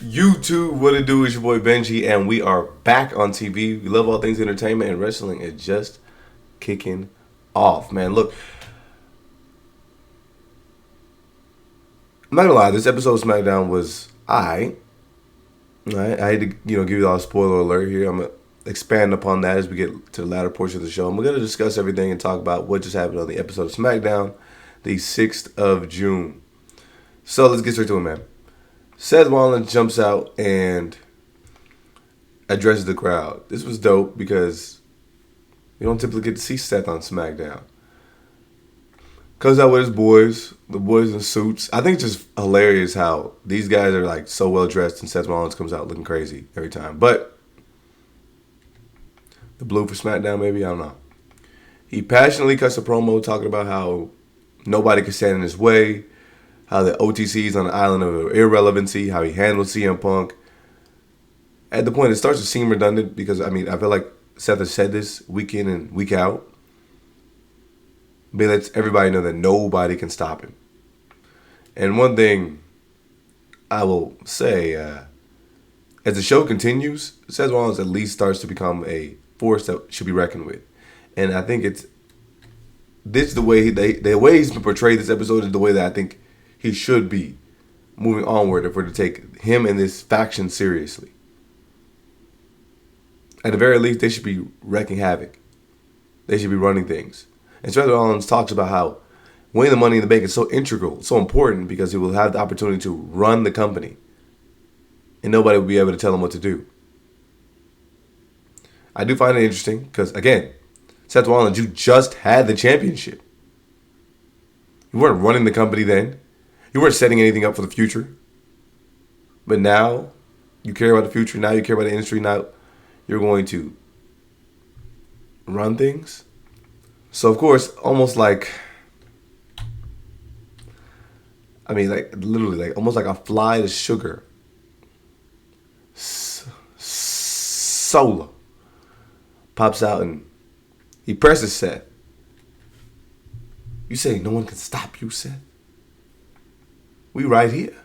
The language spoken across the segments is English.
YouTube, what it do? Is your boy Benji, and we are back on TV. We love all things entertainment, and wrestling is just kicking off, man. Look, I'm not gonna lie, this episode of SmackDown was I had to, give you all a spoiler alert here. I'm gonna expand upon that as we get to the latter portion of the show. And we're gonna discuss everything and talk about what just happened on the episode of SmackDown, the 6th of June. So let's get straight to it, man. Seth Rollins jumps out and addresses the crowd. This was dope because you don't typically get to see Seth on SmackDown. Comes out with his boys, the boys in suits. I think it's just hilarious how these guys are like so well dressed and Seth Rollins comes out looking crazy every time. But the blue for SmackDown, maybe? I don't know. He passionately cuts a promo talking about how nobody can stand in his way, how the OTC is on the island of irrelevancy, how he handles CM Punk. At the point, it starts to seem redundant because, I feel like Seth has said this week in and week out. But he lets everybody know that nobody can stop him. And one thing I will say, as the show continues, Seth Rollins at least starts to become a force that should be reckoned with. And I think the way he's been portrayed this episode is the way that I think he should be moving onward if we're to take him and this faction seriously. At the very least, they should be wreaking havoc. They should be running things. And Seth Rollins talks about how winning the Money in the Bank is so integral, so important, because he will have the opportunity to run the company. And nobody will be able to tell him what to do. I do find it interesting because, again, Seth Rollins, you just had the championship. You weren't running the company then. You weren't setting anything up for the future. But now you care about the future. Now you care about the industry. Now you're going to run things. So, of course, almost like, literally, almost like a fly to sugar. Solo pops out and he presses Seth. You say no one can stop you, Seth? We right here.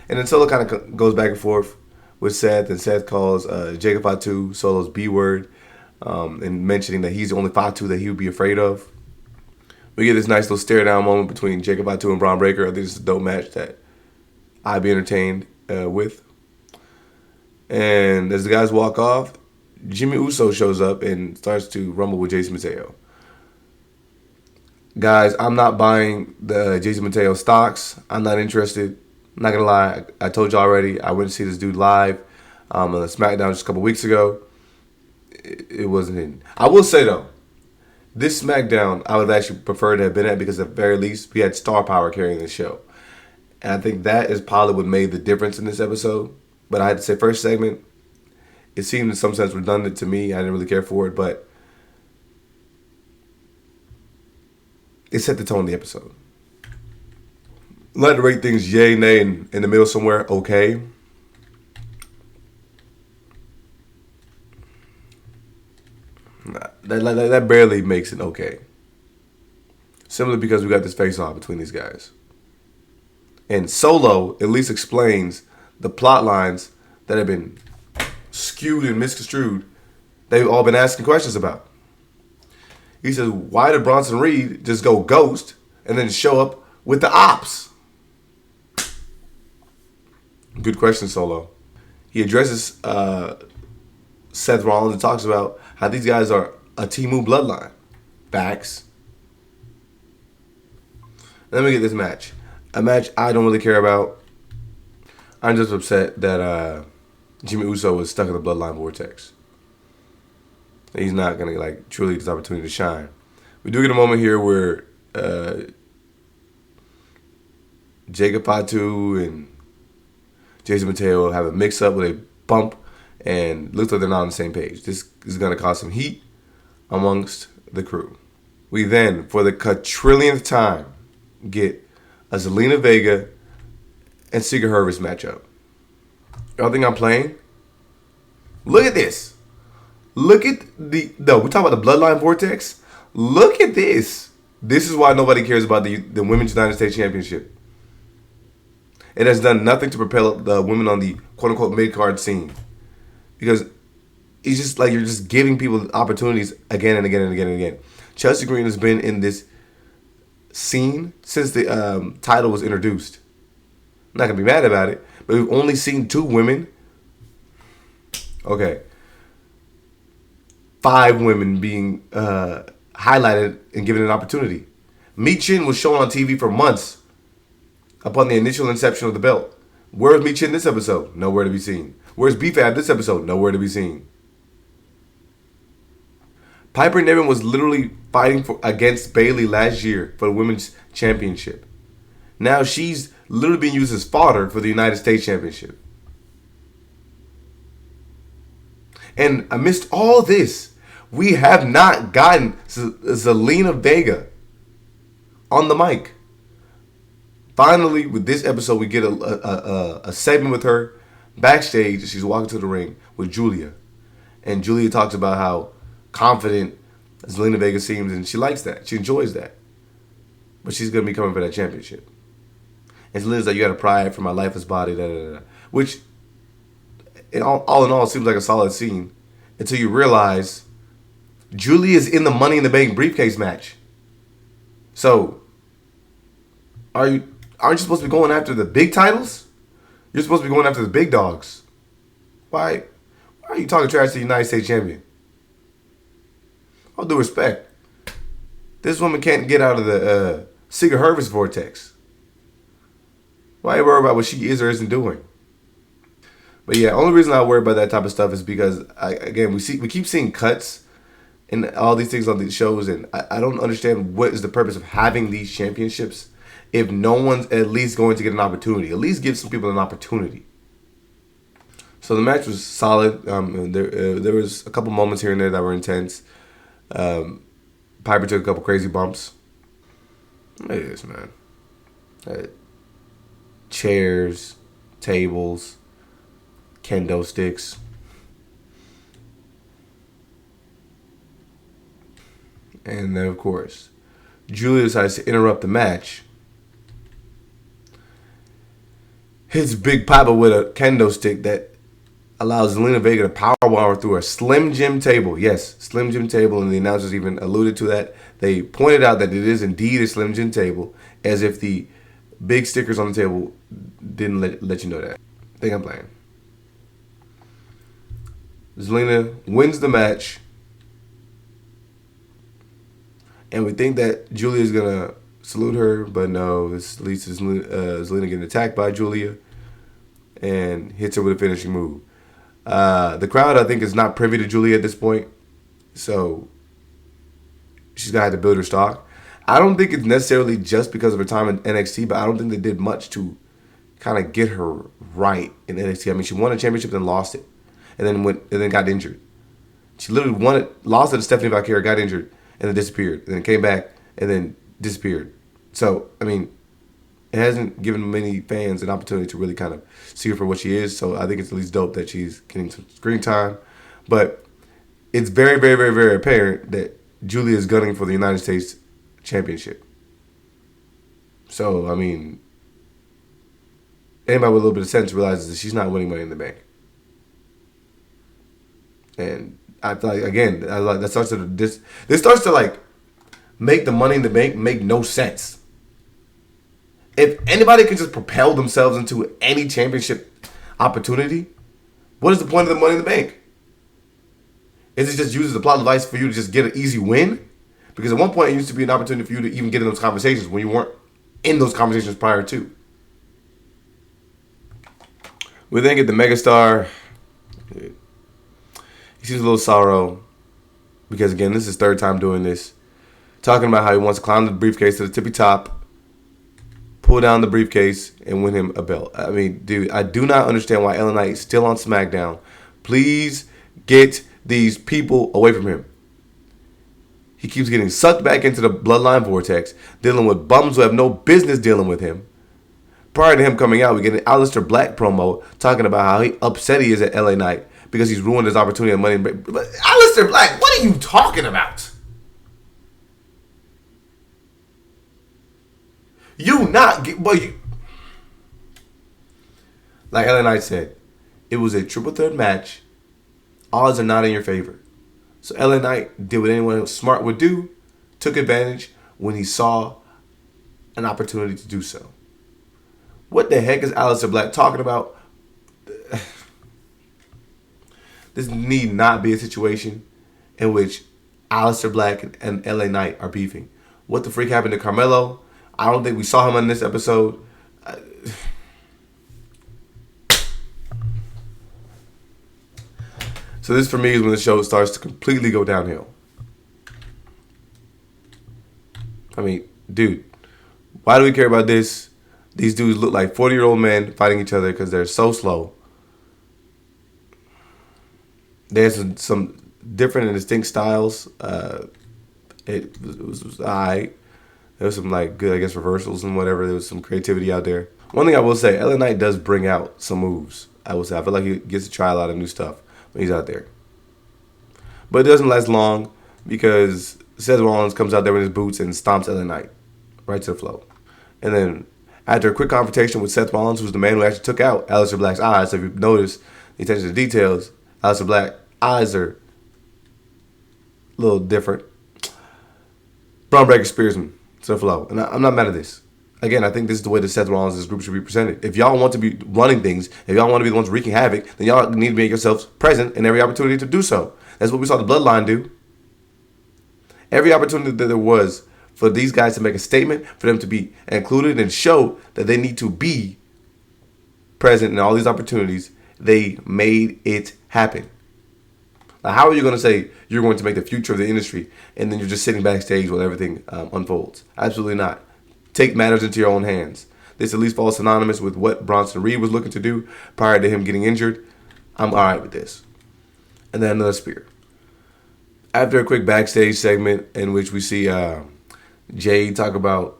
And then Solo kind of goes back and forth with Seth, and Seth calls Jacob Fatu Solo's B word, and mentioning that he's the only Fatu that he would be afraid of. We get this nice little stare down moment between Jacob Fatu and Braun Breaker. I think this is a dope match that I'd be entertained with. And as the guys walk off, Jimmy Uso shows up and starts to rumble with Jason Mateo. Guys, I'm not buying the Jason Mateo stocks. I'm not interested. I'm not going to lie. I told you already. I went to see this dude live on the SmackDown just a couple weeks ago. It wasn't in. I will say, though, this SmackDown I would actually prefer to have been at because at the very least we had star power carrying the show. And I think that is probably what made the difference in this episode. But I had to say, first segment, it seemed in some sense redundant to me. I didn't really care for it, but it set the tone of the episode. I'd like to rate things yay, nay, in the middle somewhere, okay. That barely makes it okay. Simply because we got this face-off between these guys. And Solo at least explains the plot lines that have been skewed and misconstrued they've all been asking questions about. He says, why did Bronson Reed just go ghost and then show up with the ops? Good question, Solo. He addresses Seth Rollins and talks about how these guys are a Temu bloodline. Facts. Let me get this match. A match I don't really care about. I'm just upset that Jimmy Uso was stuck in the bloodline vortex. He's not going to truly get this opportunity to shine. We do get a moment here where Jacob Fatu and Jason Mateo have a mix-up with a bump, and looks like they're not on the same page. This is going to cause some heat amongst the crew. We then, for the quadrillionth time, get a Zelina Vega and Sika Hervis matchup. Y'all think I'm playing? Look at this. Look at we talk about the bloodline vortex. Look at this. This is why nobody cares about the Women's United States Championship. It has done nothing to propel the women on the quote unquote mid card scene, because it's just like you're just giving people opportunities again and again and again and again. Chelsea Green has been in this scene since the title was introduced. I'm not gonna be mad about it, but we've only seen 2 women. Okay, 5 women being highlighted and given an opportunity. Mi-Chin was shown on TV for months upon the initial inception of the belt. Where's Mi-Chin this episode? Nowhere to be seen. Where's B-Fab this episode? Nowhere to be seen. Piper Niven was literally fighting against Bayley last year for the Women's Championship. Now she's literally being used as fodder for the United States Championship. And amidst all this, we have not gotten ZELINA VEGA on the mic. Finally, with this episode, we get a segment with her backstage. She's walking to the ring with Julia. And Julia talks about how confident ZELINA VEGA seems, and she likes that. She enjoys that. But she's going to be coming for that championship. And ZELINA's like, you got to pry for my lifeless body, da, da, da. Which, all in all, seems like a solid scene until you realize Julia is in the Money in the Bank briefcase match. So, aren't you supposed to be going after the big titles? You're supposed to be going after the big dogs. Why are you talking trash to the United States champion? All due respect, this woman can't get out of the Sigurd Hervis vortex. Why are you worried about what she is or isn't doing? But yeah, only reason I worry about that type of stuff is because we keep seeing cuts and all these things on these shows, and I don't understand what is the purpose of having these championships if no one's at least going to get an opportunity. At least give some people an opportunity. So the match was solid. There was a couple moments here and there that were intense. Piper took a couple crazy bumps. It is, man. Chairs, tables, kendo sticks. And then, of course, Julia decides to interrupt the match. Hits Big Papa with a kendo stick that allows ZELINA VEGA to powerbomb her through a Slim Jim table. Yes, Slim Jim table, and the announcers even alluded to that. They pointed out that it is indeed a Slim Jim table, as if the big stickers on the table didn't let you know that. I think I'm playing. ZELINA wins the match, and we think that Julia's gonna salute her, but no, this leads to ZELINA getting attacked by Julia and hits her with a finishing move. The crowd, I think, is not privy to Julia at this point, so she's gonna have to build her stock. I don't think it's necessarily just because of her time in NXT, but I don't think they did much to kind of get her right in NXT. I mean, she won a championship and lost it, and then got injured. She literally lost it to Stephanie Valkyria, got injured, and then disappeared, and then came back, and then disappeared. So, I mean, it hasn't given many fans an opportunity to really kind of see her for what she is. So I think it's at least dope that she's getting some screen time. But it's very, very, very, very apparent that Julia is gunning for the United States Championship. So, I mean, anybody with a little bit of sense realizes that she's not winning Money in the Bank. And I feel like, again, this starts to like make the Money in the Bank make no sense. If anybody can just propel themselves into any championship opportunity, what is the point of the Money in the Bank? Is it just used as a plot device for you to just get an easy win? Because at one point it used to be an opportunity for you to even get in those conversations when you weren't in those conversations prior to. We then get the megastar. He sees a little sorrow because, again, this is his third time doing this. Talking about how he wants to climb the briefcase to the tippy top, pull down the briefcase, and win him a belt. I mean, dude, I do not understand why LA Knight is still on SmackDown. Please get these people away from him. He keeps getting sucked back into the bloodline vortex, dealing with bums who have no business dealing with him. Prior to him coming out, we get an Aleister Black promo talking about how upset he is at LA Knight because he's ruined his opportunity at Money in the Bank. But Aleister Black, what are you talking about? Like LA Knight said, It was a triple threat match. Odds are not in your favor. So LA Knight did what anyone smart would do, took advantage when he saw an opportunity to do so. What the heck is Aleister Black talking about? This need not be a situation in which Aleister Black and LA Knight are beefing. What the freak happened to Carmelo? I don't think we saw him on this episode. So this for me is when the show starts to completely go downhill. I mean, dude, why do we care about this? These dudes look like 40-year-old men fighting each other because they're so slow. There's some different and distinct styles. It was all right. There was some like good, I guess, reversals and whatever. There was some creativity out there. One thing I will say, LA Knight does bring out some moves. I will say, I feel like he gets to try a lot of new stuff when he's out there. But it doesn't last long because Seth Rollins comes out there with his boots and stomps LA Knight right to the floor. And then after a quick confrontation with Seth Rollins, who's the man who actually took out Aleister Black's eyes, so if you notice the attention to details, Aleister Black's eyes are a little different. Braun Breaker spears him to the floor. And I'm not mad at this. Again, I think this is the way that Seth Rollins' group should be presented. If y'all want to be running things, if y'all want to be the ones wreaking havoc, then y'all need to make yourselves present in every opportunity to do so. That's what we saw the Bloodline do. Every opportunity that there was for these guys to make a statement, for them to be included and show that they need to be present in all these opportunities, they made it happen. Now, how are you going to say you're going to make the future of the industry and then you're just sitting backstage while everything unfolds? Absolutely not. Take matters into your own hands. This at least falls synonymous with what Bronson Reed was looking to do prior to him getting injured. I'm all right with this. And then another spear. After a quick backstage segment in which we see Jade talk about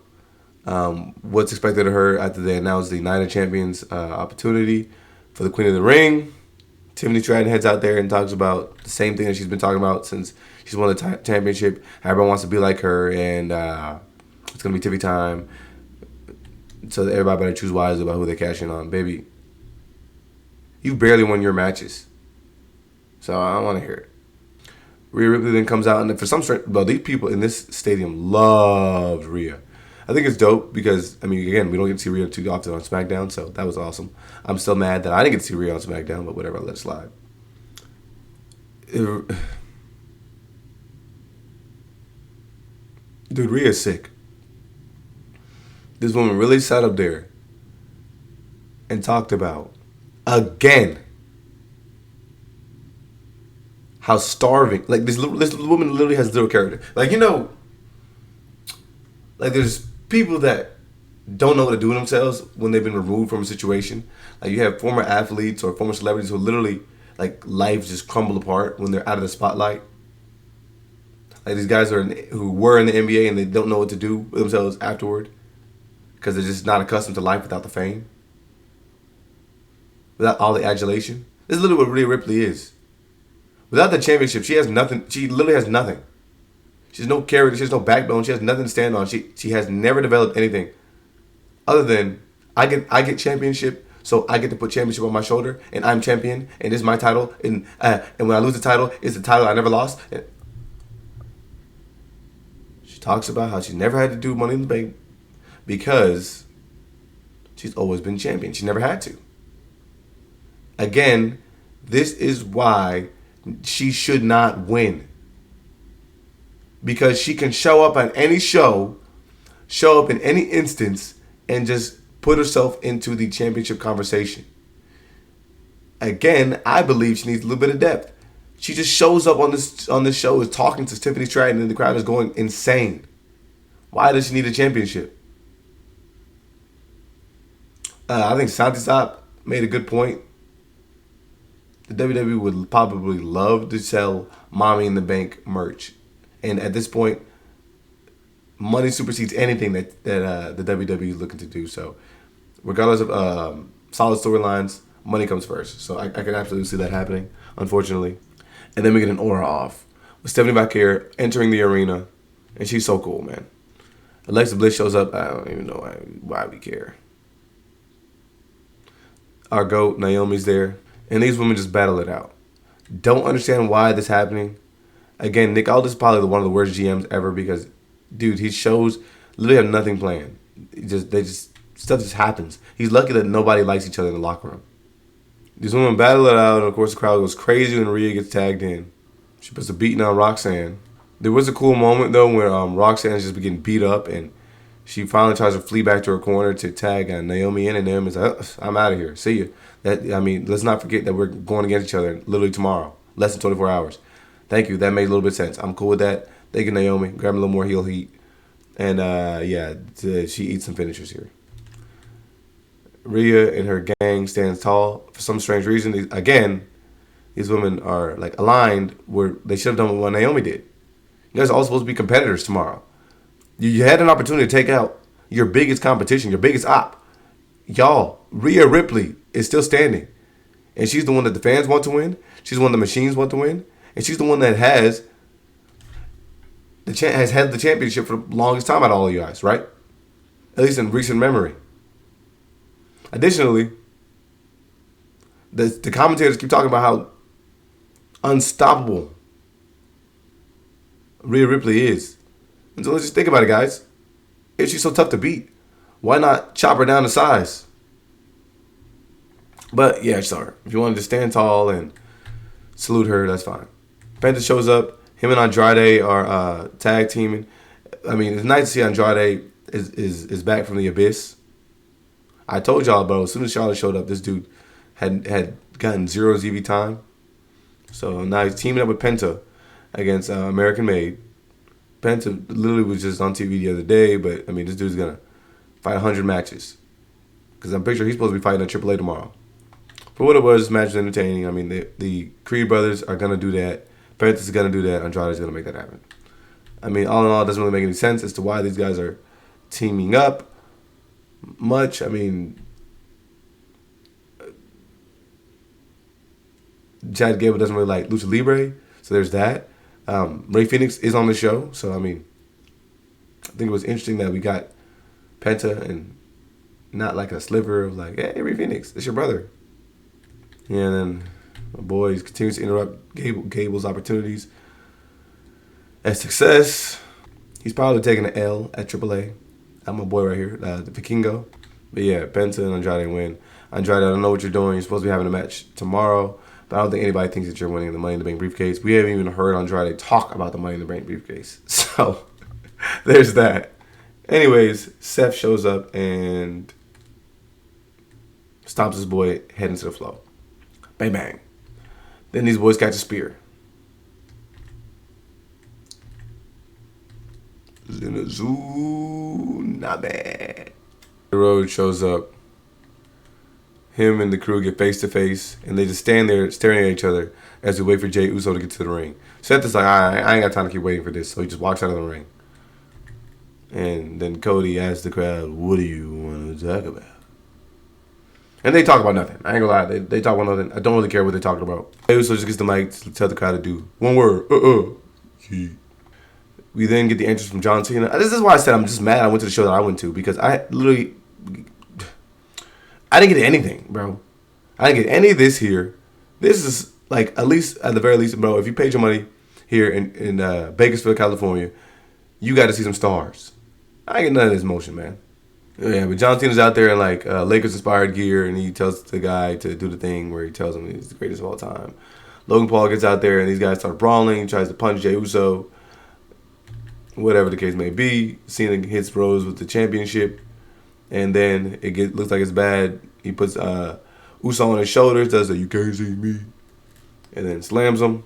what's expected of her after they announce the Night of Champions opportunity for the Queen of the Ring, Tiffany Stratton heads out there and talks about the same thing that she's been talking about since she's won the championship. Everyone wants to be like her, and it's going to be Tiffy time. So everybody better choose wisely about who they cash in on. Baby, you barely won your matches. So I don't want to hear it. Rhea Ripley then comes out, and for some strength, well, these people in this stadium loved Rhea. I think it's dope because, I mean, again, we don't get to see Rhea too often on SmackDown, so that was awesome. I'm still mad that I didn't get to see Rhea on SmackDown, but whatever, I'll let it slide. Dude, Rhea's sick. This woman really sat up there and talked about, again, how starving. Like, this woman literally has zero character. Like, you know, like, there's people that don't know what to do with themselves when they've been removed from a situation. Like, you have former athletes or former celebrities who literally, like, lives just crumble apart when they're out of the spotlight. Like, these guys who were in the NBA and they don't know what to do with themselves afterward because they're just not accustomed to life without the fame, without all the adulation. This is literally what Rhea Ripley is. Without the championship, she has nothing. She literally has nothing. She has no character. She has no backbone. She has nothing to stand on. She has never developed anything other than I get championship, so I get to put championship on my shoulder, and I'm champion, and this is my title, and when I lose the title, it's the title I never lost. And she talks about how she never had to do Money in the Bank because she's always been champion. She never had to. Again, this is why she should not win. Because she can show up on any show up in any instance, and just put herself into the championship conversation. Again, I believe she needs a little bit of depth. She just shows up on this show, is talking to Tiffany Stratton, and the crowd is going insane. Why does she need a championship? I think Santi Stop made a good point. The WWE would probably love to sell Mommy in the Bank merch. And at this point, money supersedes anything that the WWE is looking to do. So regardless of solid storylines, money comes first. So I can absolutely see that happening, unfortunately. And then we get an aura off with Stephanie Vaquer entering the arena. And she's so cool, man. Alexa Bliss shows up. I don't even know why we care. Our GOAT, Naomi's there. And these women just battle it out. Don't understand why this happening. Again, Nick Aldis is probably one of the worst GMs ever because, dude, he shows literally have nothing planned. Stuff just happens. He's lucky that nobody likes each other in the locker room. These women battle it out, and of course the crowd goes crazy when Rhea gets tagged in. She puts a beating on Roxanne. There was a cool moment though where Roxanne's just getting beat up, and she finally tries to flee back to her corner to tag Naomi in, and Naomi's like, "I'm out of here. See you." Let's not forget that we're going against each other literally tomorrow, less than 24 hours. Thank you. That made a little bit of sense. I'm cool with that. Thank you, Naomi. Grab a little more heel heat, and she eats some finishers here. Rhea and her gang stands tall for some strange reason. These women are like aligned where they should have done what Naomi did. You guys are all supposed to be competitors tomorrow. You had an opportunity to take out your biggest competition, your biggest op. Y'all, Rhea Ripley is still standing. And she's the one that the fans want to win. She's the one the machines want to win. And she's the one that has had the championship for the longest time out of all of you guys, right? At least in recent memory. Additionally, the commentators keep talking about how unstoppable Rhea Ripley is. And so let's just think about it, guys. If she's so tough to beat, why not chop her down to size? But yeah, sorry. If you wanted to stand tall and salute her, that's fine. Penta shows up. Him and Andrade are tag teaming. I mean, it's nice to see Andrade is back from the abyss. I told y'all, bro, as soon as Charlotte showed up, this dude had gotten 0 ZV time. So now he's teaming up with Penta against American Made. Penta literally was just on TV the other day, but, I mean, this dude's going to fight 100 matches. Because I'm pretty sure he's supposed to be fighting at AAA tomorrow. For what it was, this match was entertaining. I mean, the Creed brothers are going to do that. Penta's going to do that. Andrade's going to make that happen. I mean, all in all, it doesn't really make any sense as to why these guys are teaming up much. I mean, Chad Gable doesn't really like Lucha Libre, so there's that. Rey Fenix is on the show, so I mean, I think it was interesting that we got Penta and not like a sliver of like, hey, Rey Fenix, it's your brother. Yeah, and then my boys continues to interrupt Gable's opportunities. At Success, he's probably taking an L at AAA. I'm my boy right here, the Vikingo. But yeah, Penta and Andrade win. Andrade, I don't know what you're doing. You're supposed to be having a match tomorrow, but I don't think anybody thinks that you're winning the Money in the Bank briefcase. We haven't even heard Andrade talk about the Money in the Bank briefcase. So there's that. Anyways, Seth shows up and stops his boy heading to the flow. Bang, bang. Then these boys catch a spear. Zinazunabe. Rhodes shows up. Him and the crew get face to face, and they just stand there staring at each other as we wait for Jey Uso to get to the ring. Seth is like, I ain't got time to keep waiting for this, so he just walks out of the ring. And then Cody asks the crowd, what do you want to talk about? And they talk about nothing. I ain't gonna lie. They talk about nothing. I don't really care what they're talking about. Jey Uso just gets the mic to tell the crowd to do one word. Yeah. We then get the entrance from John Cena. This is why I said I'm just mad I went to the show that I went to, because I didn't get anything, bro. I didn't get any of this here. This is like, at the very least, bro, if you paid your money here in Bakersfield, California, you got to see some stars. I ain't get none of this motion, man. Yeah, but John Cena's out there in like Lakers-inspired gear, and he tells the guy to do the thing where he tells him he's the greatest of all time. Logan Paul gets out there, and these guys start brawling. He tries to punch Jey Uso. Whatever the case may be, Cena hits Rhodes with the championship, and then looks like it's bad. He puts Uso on his shoulders, does the "you can't see me," and then slams him.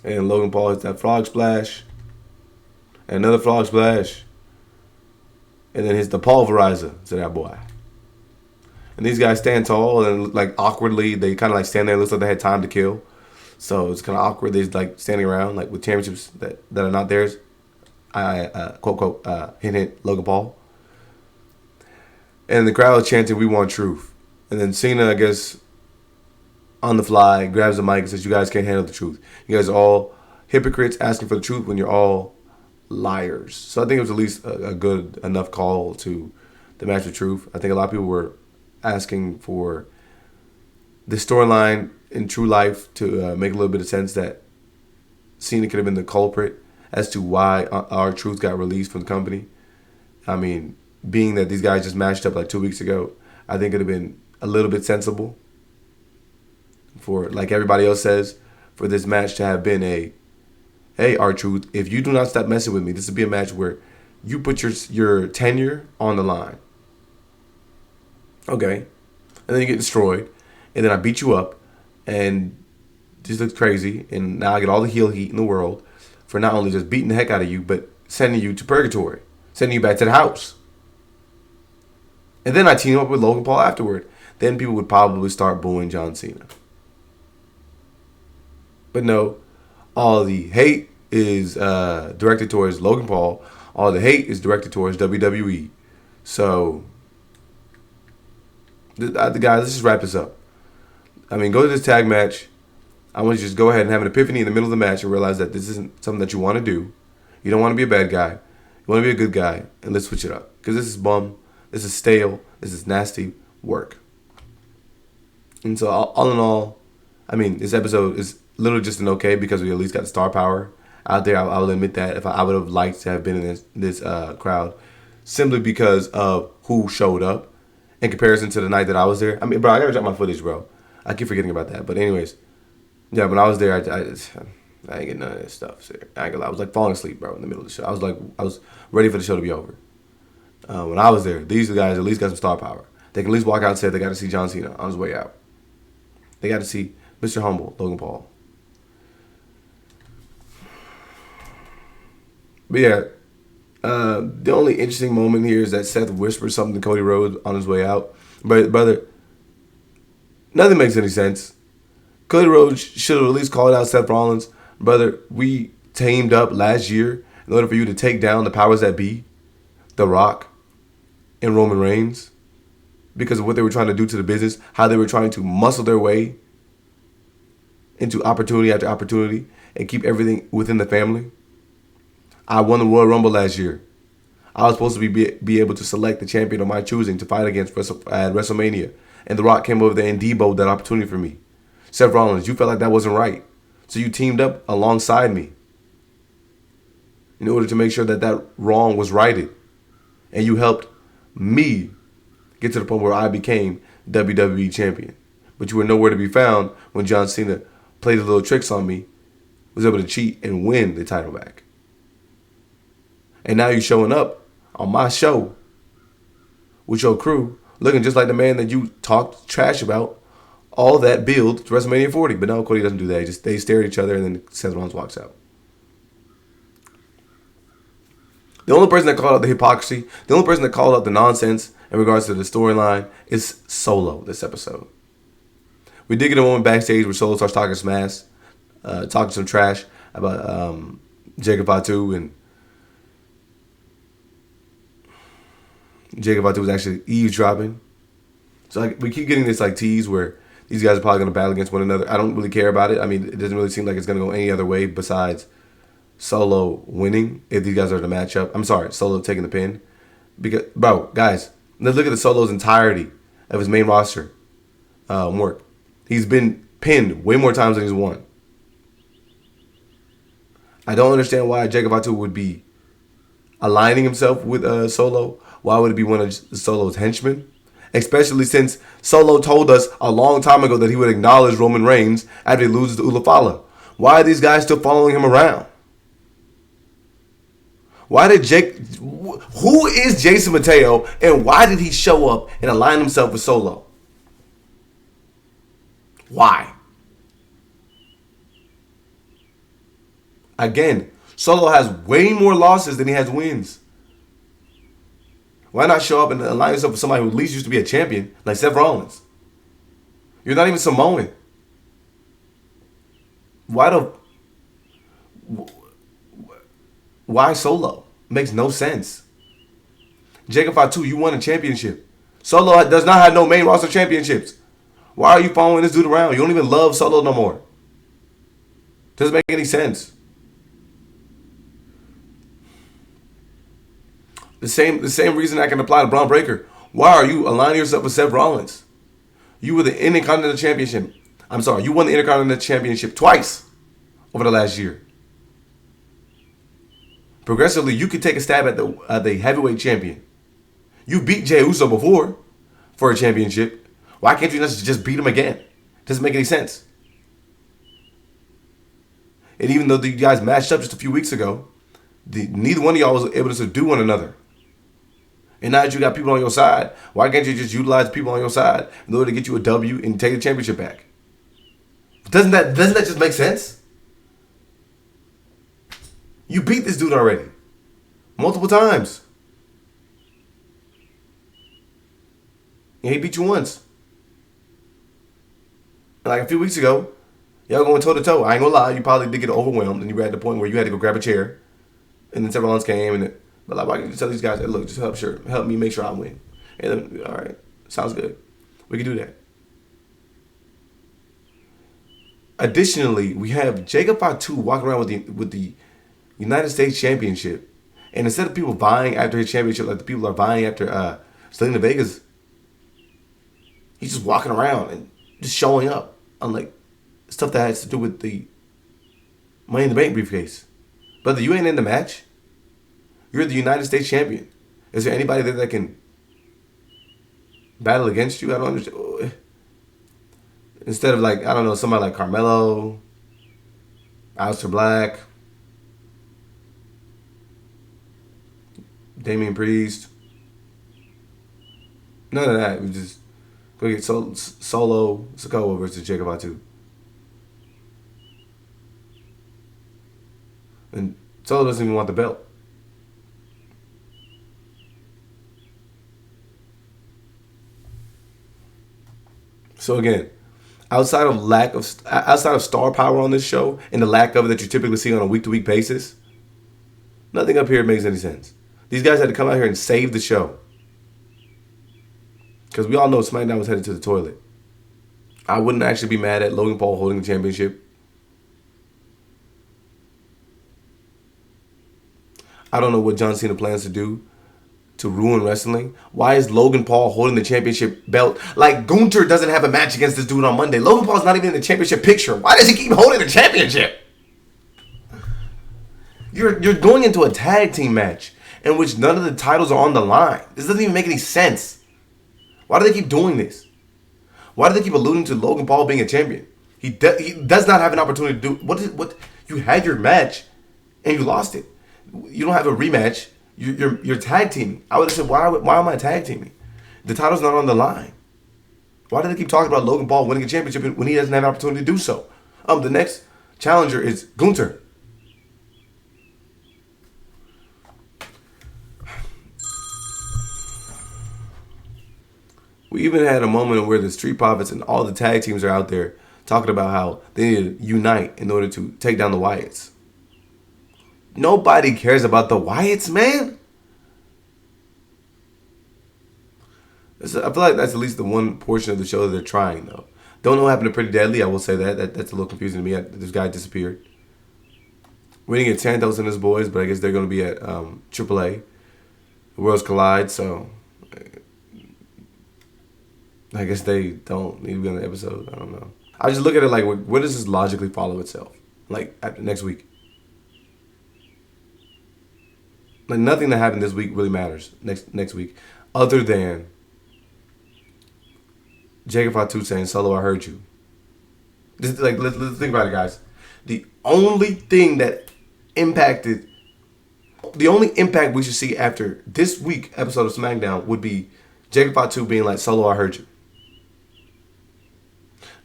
And Logan Paul hits that frog splash, and another frog splash, and then hits the pulverizer to that boy. And these guys stand tall, and like awkwardly, they kind of like stand there. It looks like they had time to kill. So it's kind of awkward. They're like standing around like with championships that are not theirs. Quote, hint, Logan Paul. And the crowd is chanting, "We want truth." And then Cena, I guess, on the fly, grabs the mic and says, "You guys can't handle the truth. You guys are all hypocrites asking for the truth when you're all liars." So I think it was at least a good enough call to the match of truth. I think a lot of people were asking for the storyline in true life to make a little bit of sense that Cena could have been the culprit as to why R-Truth got released from the company. I mean, being that these guys just matched up like 2 weeks ago, I think it would have been a little bit sensible for, like everybody else says, for this match to have been a, hey, R-Truth, if you do not stop messing with me, this would be a match where you put your tenure on the line. Okay. And then you get destroyed. And then I beat you up. And this looks crazy. And now I get all the heel heat in the world for not only just beating the heck out of you, but sending you to purgatory. Sending you back to the house. And then I team up with Logan Paul afterward. Then people would probably start booing John Cena. But no, all the hate is directed towards Logan Paul. All the hate is directed towards WWE. So, guys, let's just wrap this up. I mean, go to this tag match. I want you to just go ahead and have an epiphany in the middle of the match and realize that this isn't something that you want to do. You don't want to be a bad guy. You want to be a good guy. And let's switch it up. Because this is bum. This is stale. This is nasty work. And so, all in all, I mean, this episode is literally just an okay because we at least got the star power out there. I will admit that if I would have liked to have been in this crowd simply because of who showed up in comparison to the night that I was there. I mean, bro, I gotta drop my footage, bro. I keep forgetting about that. But anyways, yeah, when I was there, I ain't getting none of this stuff. So I ain't gonna lie. I was like falling asleep, bro, in the middle of the show. I was ready for the show to be over. When I was there, these guys at least got some star power. They can at least walk out and say they got to see John Cena on his way out. They got to see Mr. Humble, Logan Paul. But yeah, the only interesting moment here is that Seth whispers something to Cody Rhodes on his way out. But brother, nothing makes any sense. Cody Rhodes should have at least called out Seth Rollins. Brother, we teamed up last year in order for you to take down the powers that be, The Rock and Roman Reigns, because of what they were trying to do to the business, how they were trying to muscle their way into opportunity after opportunity and keep everything within the family. I won the Royal Rumble last year. I was supposed to be able to select the champion of my choosing to fight against at WrestleMania. And The Rock came over there and deboed that opportunity for me. Seth Rollins, you felt like that wasn't right. So you teamed up alongside me in order to make sure that that wrong was righted. And you helped me get to the point where I became WWE champion. But you were nowhere to be found when John Cena played the little tricks on me, was able to cheat and win the title back. And now you're showing up on my show with your crew looking just like the man that you talked trash about all that build to WrestleMania 40. But no, Cody doesn't do that. They stare at each other and then Seth Rollins walks out. The only person that called out the hypocrisy, the only person that called out the nonsense in regards to the storyline is Solo this episode. We did get a moment backstage where Solo starts talking smash, talking some trash about Jacob Fatu, and Jacob Fatu was actually eavesdropping. So like, we keep getting this like tease where these guys are probably going to battle against one another. I don't really care about it. I mean, it doesn't really seem like it's going to go any other way besides Solo winning if these guys are the matchup. I'm sorry, Solo taking the pin. Because, bro, guys, let's look at the Solo's entirety of his main roster work. He's been pinned way more times than he's won. I don't understand why Jacob Fatu would be aligning himself with Solo. Why would it be one of Solo's henchmen? Especially since Solo told us a long time ago that he would acknowledge Roman Reigns after he loses to Ulafala. Why are these guys still following him around? Why did who is Jason Mateo, and why did he show up and align himself with Solo? Why? Again, Solo has way more losses than he has wins. Why not show up and align yourself with somebody who at least used to be a champion, like Seth Rollins? You're not even Samoan. Why Solo? Makes no sense. Jacob Fatu, you won a championship. Solo does not have no main roster championships. Why are you following this dude around? You don't even love Solo no more. Doesn't make any sense. The same reason I can apply to Braun Breaker. Why are you aligning yourself with Seth Rollins? You were the Intercontinental Championship. I'm sorry, you won the Intercontinental Championship twice over the last year. Progressively, you could take a stab at the heavyweight champion. You beat Jey Uso before for a championship. Why can't you just beat him again? Doesn't make any sense. And even though you guys matched up just a few weeks ago, neither one of y'all was able to subdue one another. And now that you got people on your side, why can't you just utilize people on your side in order to get you a W and take the championship back? Doesn't that just make sense? You beat this dude already. Multiple times. And he beat you once. Like a few weeks ago, y'all going toe to toe. I ain't gonna lie, you probably did get overwhelmed, and you were at the point where you had to go grab a chair, and then Seth Rollins came, but like, why can't you tell these guys, hey, look, just help me make sure I win? And then, all right, sounds good. We can do that. Additionally, we have Jacob Fatu walking around with the United States Championship, and instead of people vying after his championship, like the people are vying after Zelina Vega's, he's just walking around and just showing up on like stuff that has to do with the Money in the Bank briefcase. Brother, you ain't in the match. You're the United States champion. Is there anybody there that can battle against you? I don't understand. Instead of like, I don't know, somebody like Carmelo, Aleister Black, Damian Priest. None of that. We just go get Solo Sikoa versus Jacob Fatu. And Solo doesn't even want the belt. So again, outside of star power on this show and the lack of it that you typically see on a week-to-week basis, nothing up here makes any sense. These guys had to come out here and save the show. Because we all know SmackDown was headed to the toilet. I wouldn't actually be mad at Logan Paul holding the championship. I don't know what John Cena plans to do to ruin wrestling. Why is Logan Paul holding the championship belt? Like, Gunther doesn't have a match against this dude on Monday. Logan Paul's not even in the championship picture. Why does he keep holding the championship? You're going into a tag team match in which none of the titles are on the line. This doesn't even make any sense. Why do they keep doing this? Why do they keep alluding to Logan Paul being a champion? He does not have an opportunity to do what you had your match and you lost it. You don't have a rematch. You're tag teaming. I would have said, why am I tag teaming? The title's not on the line. Why do they keep talking about Logan Paul winning a championship when he doesn't have an opportunity to do so? The next challenger is Gunther. We even had a moment where the Street Profits and all the tag teams are out there talking about how they need to unite in order to take down the Wyatts. Nobody cares about the Wyatts, man. I feel like that's at least the one portion of the show that they're trying, though. Don't know what happened to Pretty Deadly. I will say that's a little confusing to me. This guy disappeared. We didn't get Santos and his boys, but I guess they're going to be at AAA. Worlds Collide, so I guess they don't need to be on the episode. I don't know. I just look at it like, where does this logically follow itself? Like, after next week. Like, nothing that happened this week really matters next week. Other than Jacob Fatu saying, Solo, I heard you. Just, like, let's think about it, guys. The only thing that impacted, the only impact we should see after this week episode of SmackDown would be Jacob Fatu being like, Solo, I heard you.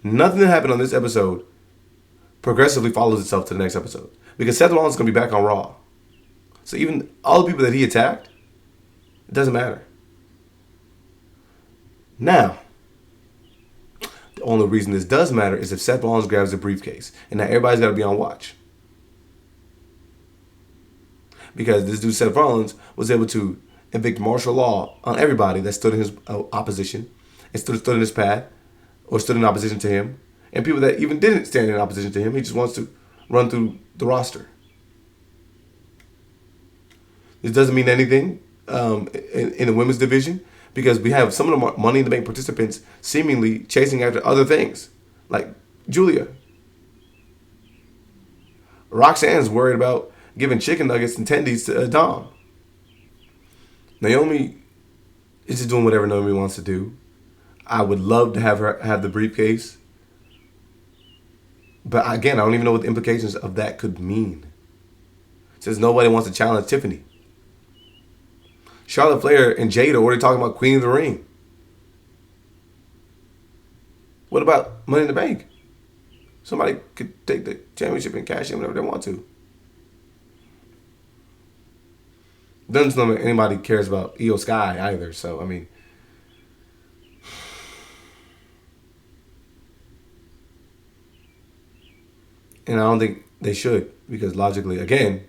Nothing that happened on this episode progressively follows itself to the next episode. Because Seth Rollins is going to be back on Raw. So even all the people that he attacked, it doesn't matter. Now, the only reason this does matter is if Seth Rollins grabs the briefcase. And now everybody's got to be on watch. Because this dude Seth Rollins was able to evict martial law on everybody that stood in his opposition and stood in his path or stood in opposition to him. And people that even didn't stand in opposition to him, he just wants to run through the roster. This doesn't mean anything in the women's division because we have some of the Money in the Bank participants seemingly chasing after other things, like Julia. Roxanne's worried about giving chicken nuggets and tendies to Dom. Naomi is just doing whatever Naomi wants to do. I would love to have her have the briefcase. But again, I don't even know what the implications of that could mean. Since nobody wants to challenge Tiffany. Charlotte Flair and Jade are already talking about Queen of the Ring. What about Money in the Bank? Somebody could take the championship and cash in whenever they want to. Doesn't seem like anybody cares about Io Sky either. So, I mean. And I don't think they should. Because logically, again,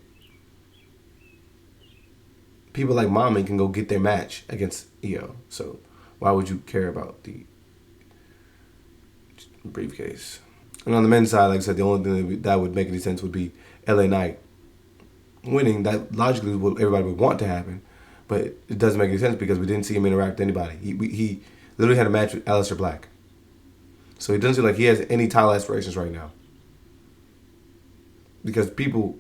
people like Mommy can go get their match against Io. So, why would you care about the briefcase? And on the men's side, like I said, the only thing that would make any sense would be LA Knight winning. That logically is what everybody would want to happen. But it doesn't make any sense because we didn't see him interact with anybody. He literally had a match with Aleister Black. So it doesn't seem like he has any title aspirations right now. Because people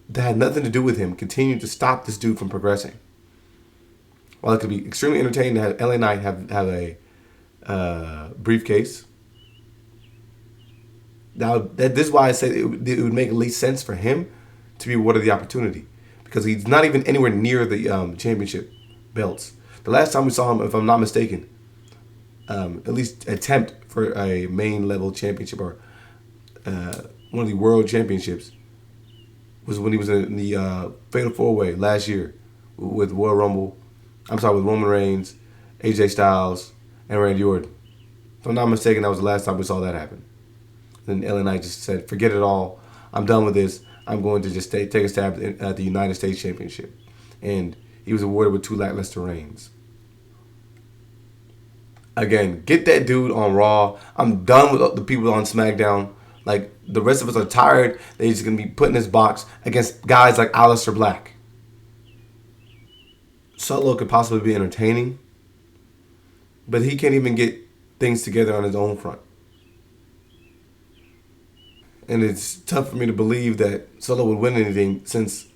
that had nothing to do with him continue to stop this dude from progressing. While it could be extremely entertaining to have LA Knight have a briefcase. Now, this is why I said it would make at least sense for him to be awarded the opportunity. Because he's not even anywhere near the championship belts. The last time we saw him, if I'm not mistaken, at least attempt for a main level championship or one of the world championships was when he was in the Fatal 4-Way last year with Royal Rumble. I'm sorry, with Roman Reigns, AJ Styles, and Randy Orton. If I'm not mistaken, that was the last time we saw that happen. Then LA Knight just said, forget it all. I'm done with this. I'm going to just take a stab at the United States Championship. And he was awarded with 2 lackluster reigns. Again, get that dude on Raw. I'm done with the people on SmackDown. Like, the rest of us are tired. They're just going to be put in this box against guys like Aleister Black. Solo could possibly be entertaining. But he can't even get things together on his own front. And it's tough for me to believe that Solo would win anything since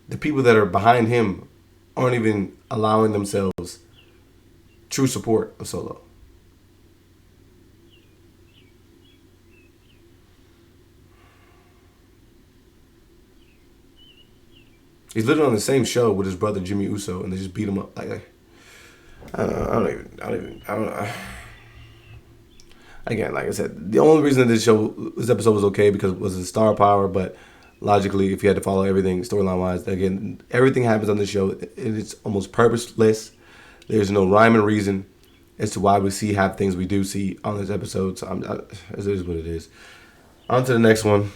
the people that are behind him aren't even allowing themselves true support of Solo. He's literally on the same show with his brother Jimmy Uso, and they just beat him up. Like, I don't know. Again, like I said, the only reason that this episode was okay because it was the star power, but logically, if you had to follow everything storyline-wise, again, everything happens on the show, and it's almost purposeless. There's no rhyme and reason as to why we have things we do see on this episode. So it is what it is. On to the next one.